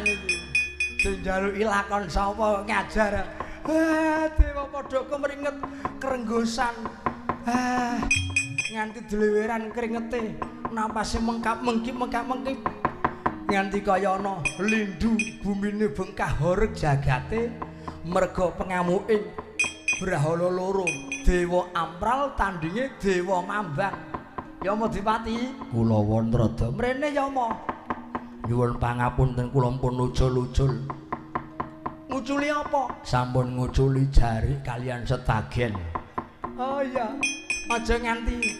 tenan iki. Sing njaluki lakon sapa ngajar. Dewa padha kemringet kerenggosan. Nganti dleweran keringete, napase mengkap-mengkip nganti kaya ana lindhu bumine bengkah horeg jagate merga pengamuking Brahala loro, Dewa Ampral tandinge Dewa Mambang. Yama Dipati, kula Wantrada mrene Yama. Nyuwun pangapunten kula pun ucul-ucul. Nguculi apa? Sampun nguculi jari kalian setagen. Oh iya, aja nganti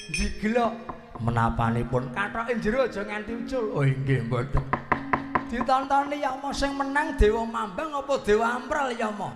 jiglok. Menapanipun kathoke jero aja nganti ucul. Oh inggih mboten. Ditontoni Yama sing menang Dewa Mambang apa Dewa Ampral Yama?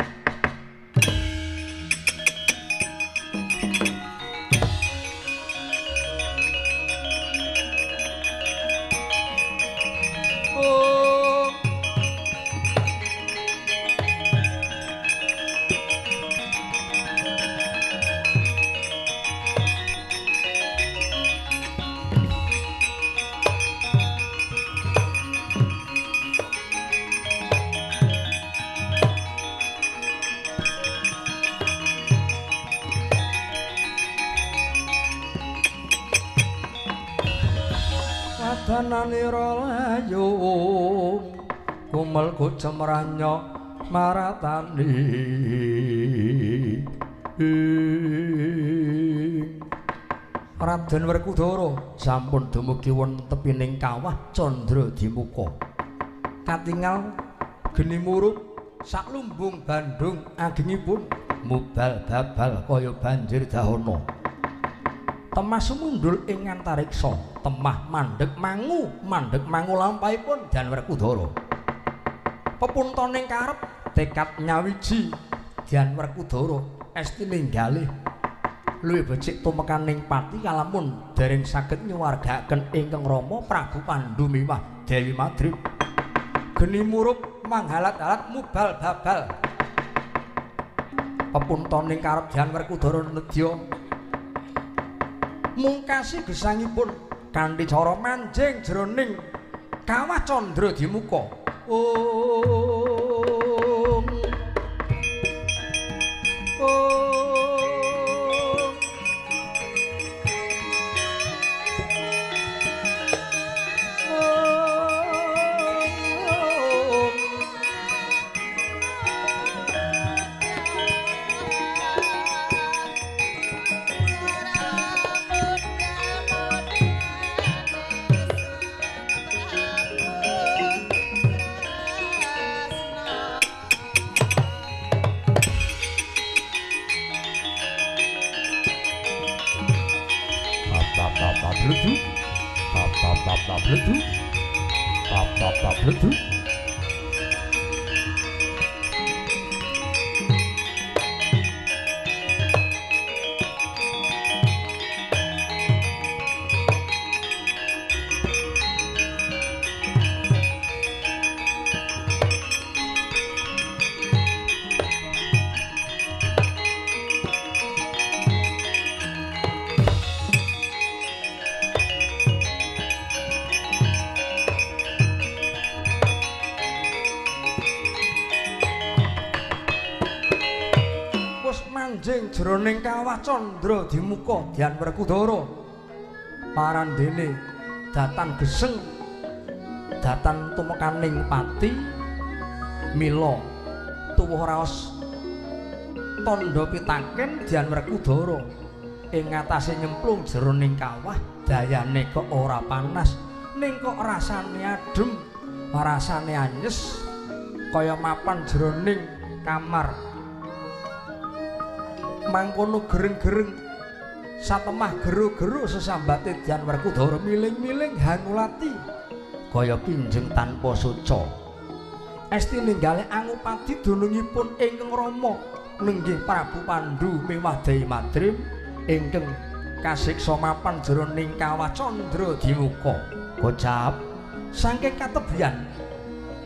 Dananira layung kumel kucemranyo maratani Raden Werkudara sampun dumugi wonten tepining kawah Candra Dimuka katingal geni murup sak lumbung Bandung agengipun mubal babal kaya banjir dahana temah sumundul ing antariksa temah mandheg mangu lampahipun Dan Werkudara pepuntaning karep tekad nyawiji Dan Werkudara esti ninggalih luwih becik tumekaning pati kalamun dereng saged nyuwargaken ingkang Rama Prabu Pandhu miwah Dewi Madrim geni murup manghalat-halat mubal babal pepuntaning karep Dan Werkudara nedya mungkasi gesangipun kanthi cara manjing jroning kawah Candra Dimuka. Bledu jroning kawah Candra Dimuka Dan Werkudara parandene datan geseng datan tumekaning pati mila tuwuh raos tandha pitaken Dan Werkudara ing ngatasé nyemplung jroning kawah dayane kok ora panas ning kok rasane adem rasane anyes kaya mapan jroning kamar mangkono gereng-gereng satemah geru-geru sesambate Dan Werkudara miling-miling hangulati kaya kinjeng tanpa suca esti ninggalih angupati dunungipun ingkang Rama nenggih Prabu Pandhu miwah Dewi Madrim ingkang kasiksa mapan jroning kawah Candra Dimuka bocap saking katebian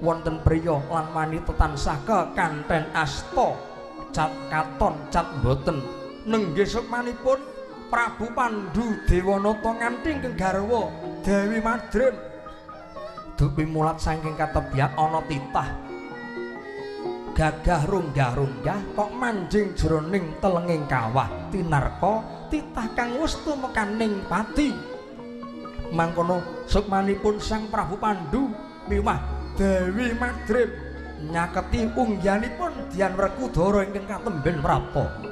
wonten priya lan wanita tansah kekanten asta cat katon cat boten nenggih sukmanipun Prabu Pandhu Dewanata nganti ingkang garwa Dewi Madrim dupi mulat saking katebian ana titah gagah runggah-runggah kok manjing jroning telenging kawah tinarka titah kang wis tumekaning pati mangkono sukmanipun Sang Prabu Pandhu miwah Dewi Madrim nyaketi unggianipun Dian Werkudara ingkang katemben prapta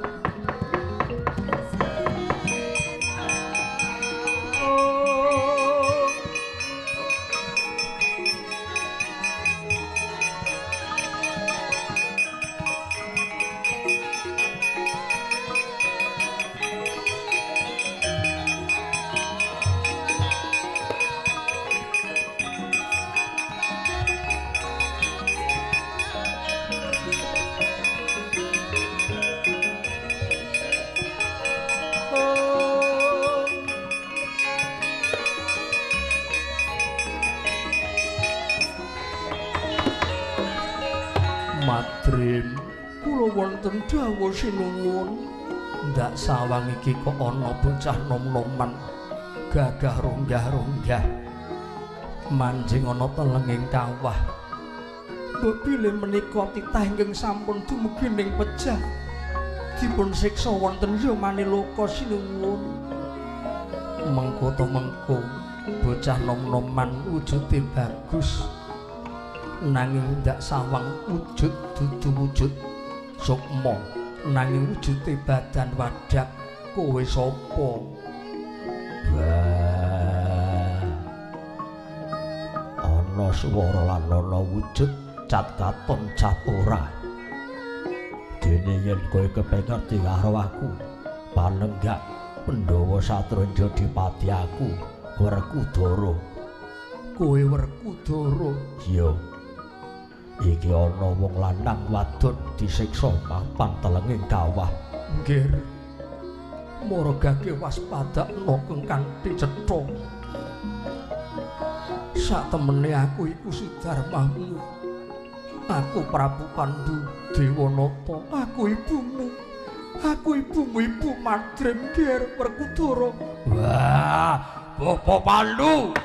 Madrim kula wonten dawuh sinuwun ndak sawang iki kok ana bocah nom-noman gagah runggah-runggah manjing ana telenging kawah mbok bilih menika titah ingkang sampun dumugi ning pejah dipun siksa wonten Yamaniloka sinuwun mengko to mengko bocah nom-noman wujude bagus nanging ndak sawang wujud dudu wujud sukma nanging wujude badan wadak kowe sapa ana swara lan ana wujud cat katon cat ora dene yen kowe kepengerti karo aku panenggak Pandhawa Satranja Dipati aku Werkudara kowe Werkudara iya iki ana wong lanang wadon disiksa papan telenging kawah nggih maragake waspadakna kengkang dicetha satemene aku iku Sudarmamu aku Prabu Pandhu Dewanata aku ibumu Ibu Madrim nggih Werkudara wah Bapak Pandhu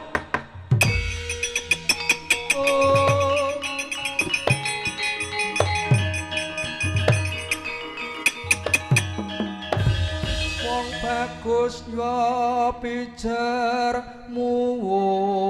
bagus ya pijar muwun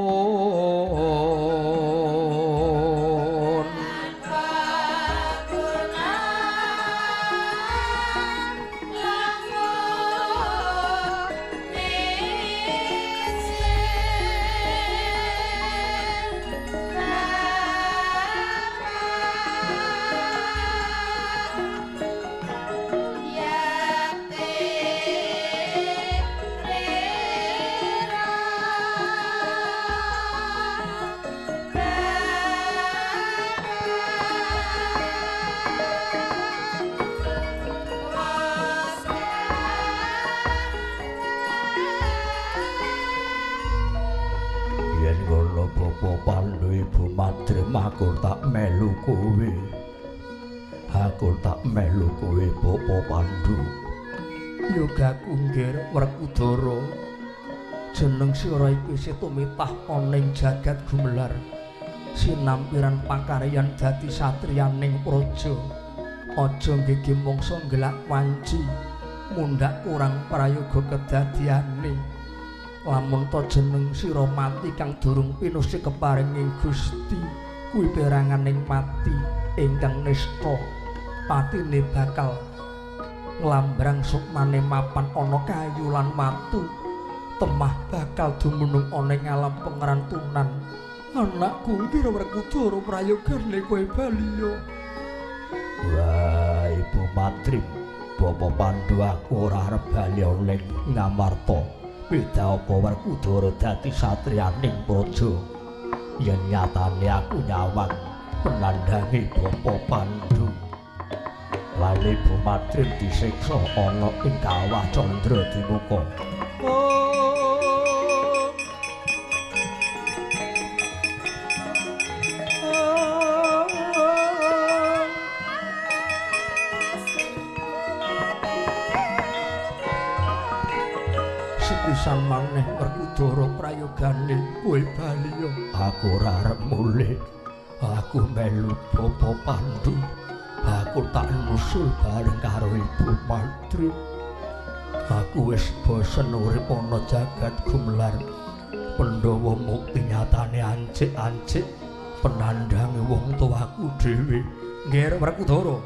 Madrim aku tak melu kowe Bapak Pandhu yogaku nggih Werkudara jeneng sira iku isih tumitah ana ing jagat gumelar sinampiran pakaryan dadi satriyaning praja aja nggih mungsa ngelak wanci mundhak kurang prayoga kedadiane lamun to jeneng sira mati kang durung pinusi keparinging Gusti kuwi peranganing mati ingkang nista patine bakal nglambrang sukmane mapan ana kayu lan watu temah bakal dumunung ana ing alam pengerantunan anakku nggih Werkudara prayogane kowe bali wah Ibu Madrim Bapak Pandhu aku ora arep bali ning Ngamarta beda apa Werkudara dadi satriyaning praja yen nyatane aku nyawang penandhangi Bapak Pandhu lan Ibu Madrim disiksa ana ing kawah Candra Dimuka pisan maneh Werkudara prayogane kowe bali yo. Aku ora arep mulih. Aku melu Bapa Pandhu. Aku tak nusul bareng karo Ibu Madrim. Aku wis bosen urip ana jagat gumelar. Pandhawa mukti nyatane ancik-ancik penandhange wong tuaku dhewe. Nggih Werkudara.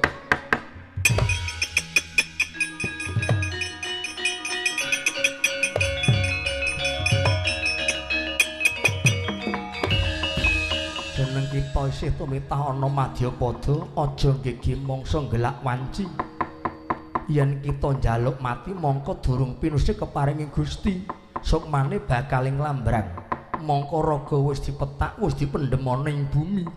Jeneng kita isih tumitah ana Madyapada, aja nggege mangsa gelak wanci. Yen kita njaluk mati mongko durung pinusih keparingi Gusti, sukmane bakal nglambrang. Mongko raga wis dipetak, wis dipendhem ana ing bumi.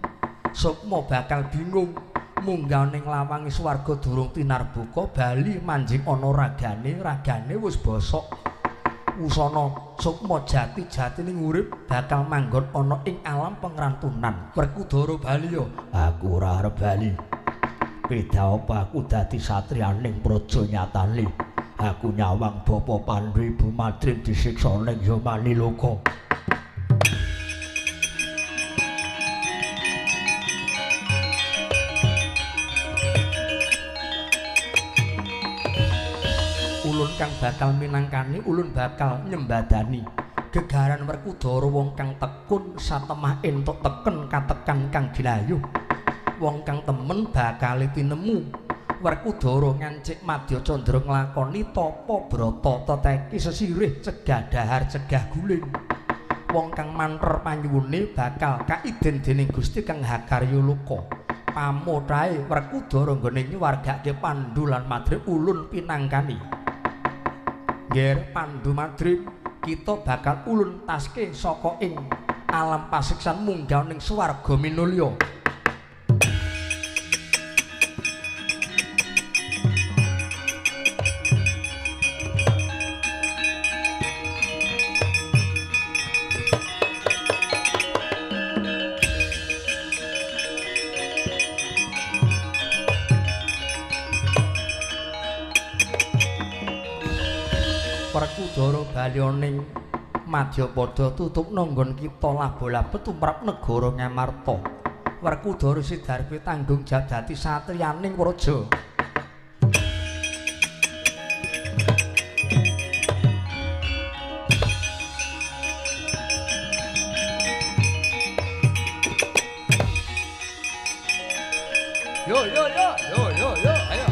Sukma bakal bingung, munggah ning lawange swarga durung tinarbuka, bali manjing ana ragane wis bosok. Usana sukma jati-jatine urip bakal manggon ana ing alam pengrantunan. Werkudara bali yo. Aku ora arep bali. Beda apa aku dadi satriyaning praja nyatane. Aku nyawang Bapa Pandhu Ibu Madrim disiksa ning Yamaniloka. Ulun kang bakal minangkani, ulun bakal nyembadani. Gegaran Werkudara wong kang tekun satemah entuk teken katekan kang ginayuh. Wong kang temen bakal tinemu. Werkudara ngancik Madya Candra nglakoni tapa brata teteki sesirih cegah dahar cegah guling. Wong kang manter panyuwune bakal kaiden dening Gusti kang hakarya luka. Pamothahe Werkudara nggone nyuwargake Pandhu lan Madrim ulun pinangkani. Nggih Pandhu Madrim, kita bakal ulun taske saka ing alam pasiksan munggah ning swarga minulya. Werkudara bali ning Madyapada tutup nanggon kita labo-labet tumrap negara Ngamarta. Werkudara sidarpe tanggung jawab dadi satriyaning praja. Yo yo yo yo yo yo ayo.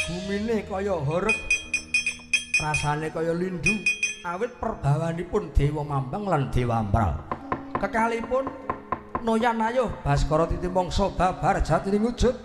Bumine kaya horeg, rasane kaya lindu, awit perbawanipun Dewa Mambang lan Dewa Ambral. Kekalipun noyan ayuh Baskara titi mangsa babar jatining wujud.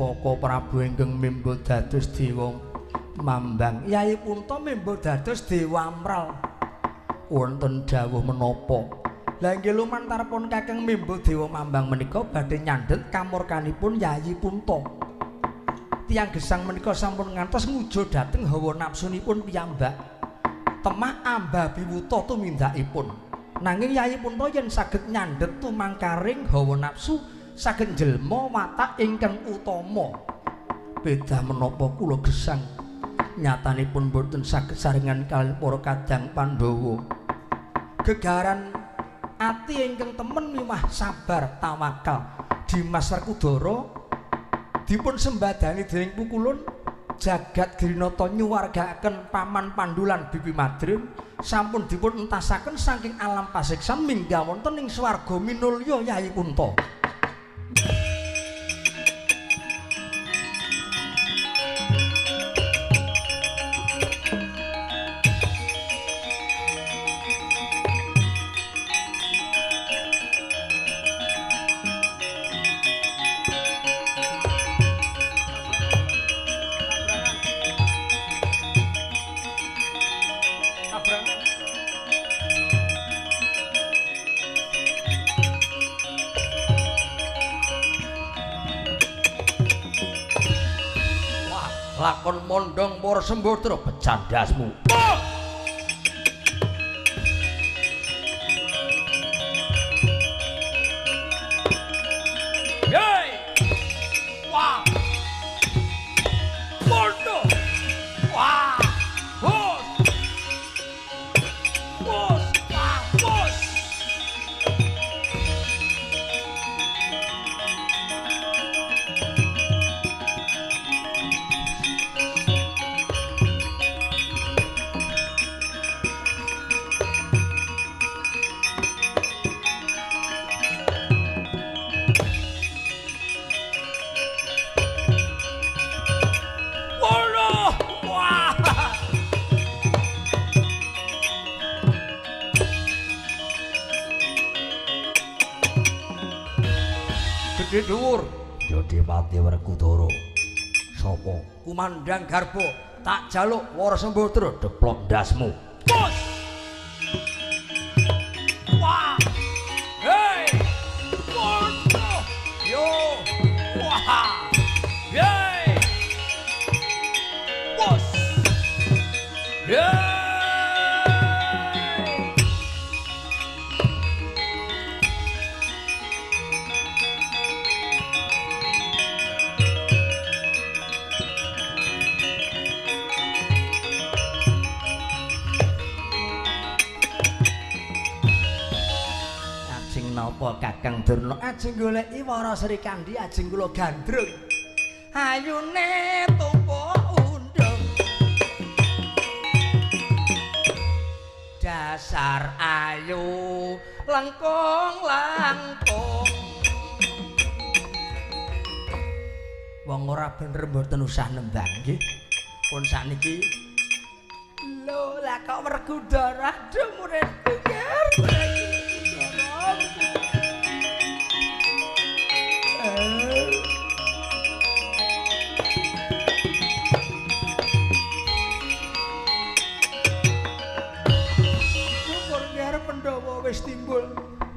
Koko Prabu ingkang mimba dados Dewa Mambang, Yai Punta mimba dados Dewa Amral. Wonten dawuh menapa? Lah inggih lumantaripun Kakang mimba Dewa Mambang menika badhe nyandhet kamurkanipun Yai Punta. Tiyang gesang menika sampun ngantos ngujo dhateng hawa napsunipun piyambak. Temah ambabiwuta tumindakipun. Nanging Yai Punta yen saged nyandhet tumangkaring hawa nafsu saged jelma watak ingkang utama. Beda menapa kula gesang nyatanipun boten saged saringan kaliyan para kadang Pandhawa. Gegaran ati ingkang temen miwah sabar tawakal Dimas Werkudara dipun sembadani dening pukulun jagat Grinata nyuwargaken Paman Pandhu lan Bibi Madrim sampun dipun entasaken saking alam pasiksan minggah wonten ing swarga minulya Yai Punta. lakon mondong para Sembadra becandasmu. Yey! Wah! Mondo! Wah! Bos! Bos! Wah! Bos! Gedhe dhuwur Yodi Pati Werkudara. Sapa? Kumandang Garba. Tak jaluk Wara Sembadra deplok ndasmu. Bos! Wah! Hei! Mondo! Yo! Wah! Hei! Bos! Hei! Napa Kakang Durna ajeng goleki Wara Sri Kandi ajeng kula gandrung ayune tumpuk undung dasar ayu langkung wong ora bener mboten usah nembang nggih pun sakniki lho lah kok Werkudara murid dengar Pandhawa wis timbul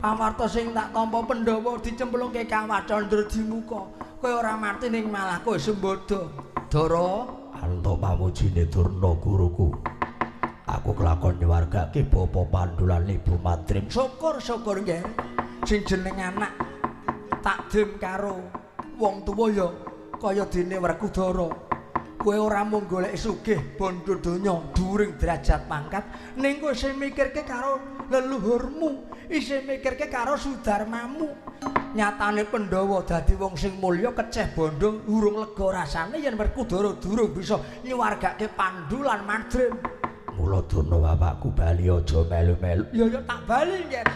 pawarta sing tak tampa Pandhawa dicemplungke Kawah Candra dimuka kowe ora mati ning malah kowe Sembada Dara antuk pamujine Durna guruku aku kelakon nyuwargake Bapa Pandhu lan Ibu Madrim syukur-syukur nggih sing jeneng anak tak dem karo wong tuwa ya kaya dene Werkudara kowe ora mung golek sugih bondo donya dhuwuring derajat pangkat ning kowe isih mikirke karo leluhurmu isih mikirke karo sudarmamu nyatane Pandhawa dadi wong sing mulya keceh bondo urung lega rasane yen Werkudara durung bisa nyuwargake Pandhu lan Madrim mula Durna bapakku bali aja melu-melu ya tak bali yen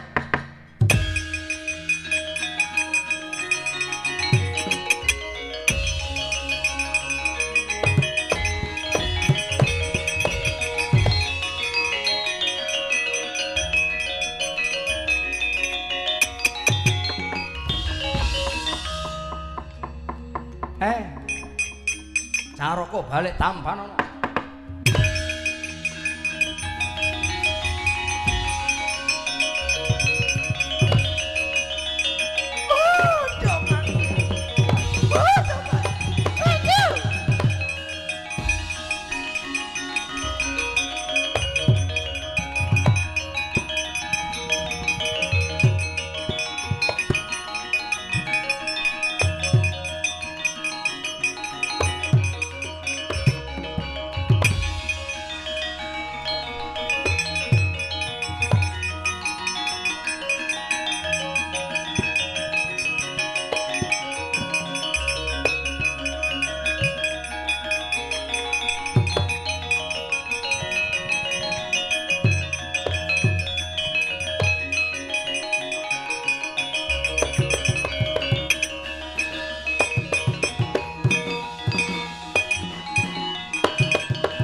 Caraka balik tampan ana.